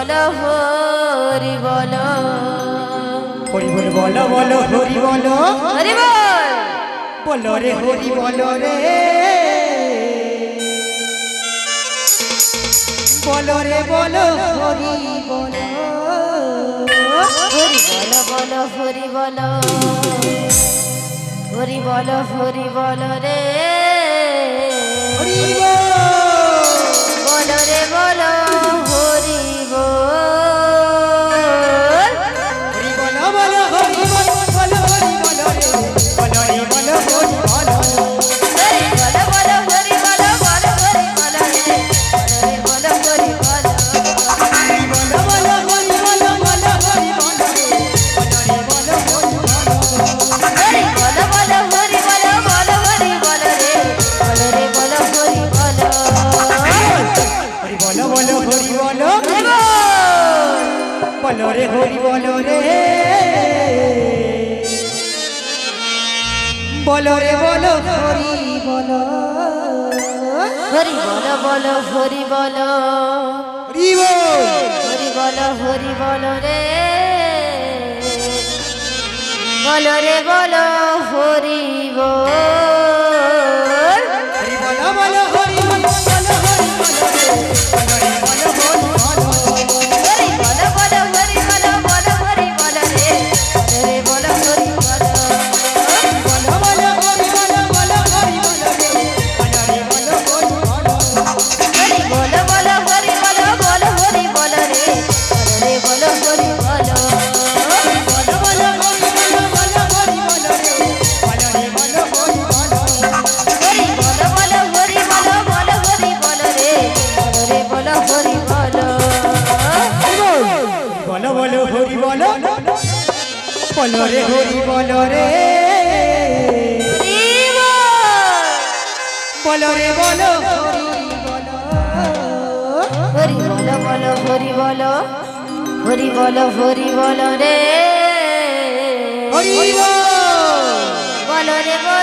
বল হরি বল হরি বল বলো বলো হরি বলো হরি বল বলো রে হরি বলো রে বলো রে বলো হরি বলো হরি বল বল হরি বল হরি বল হরি বল রে হরি বল বল রে বল হরি বল হরি বলো বলো হরি বলো বলো হরি বলো রে বলো রে বলো হরি বলো হরি বল বল হরি বল বল হরি বল রে বল রে বল হরি বল হরি বলো বলো হরি বলো বলো হরি বলো রে বলো রে বলো হরি বলো হরি বল বল হরি বল বল হরি বল রে বল রে বল হরি বল হরি বলো বলো হরি বলো হরি বল বলো রে হরি বলো রে বলো রে বলো হরি বলো হরি বল বল হরি বল হরি বল হরি বল হরি বল রে বল রে বল হরি বল হরি বলো বলো হরি বলো বলো হরি বলো রে বলো রে বলো হরি বলো হরি বল বল হরি বল বল হরি বল রে বল রে বল হরি বল বলো বলো হরি বলো বলো হরি বলো রে বলো রে বলো হরি বলো হরি বল বল হরি বল বল হরি বল রে বল রে বল হরি বল বলো বলো হরি বলো বলো হরি বলো রে বলো রে বলো হরি বলো হরি বল বল হরি বল বল হরি বল রে বল রে বল হরি বল বলো বলো হরি বলো বলো রে হরি বলো রে বলো রে বলো হরি বলো হরি বল হরি বল হরি বল হরি বল রে হরি বল বল রে বল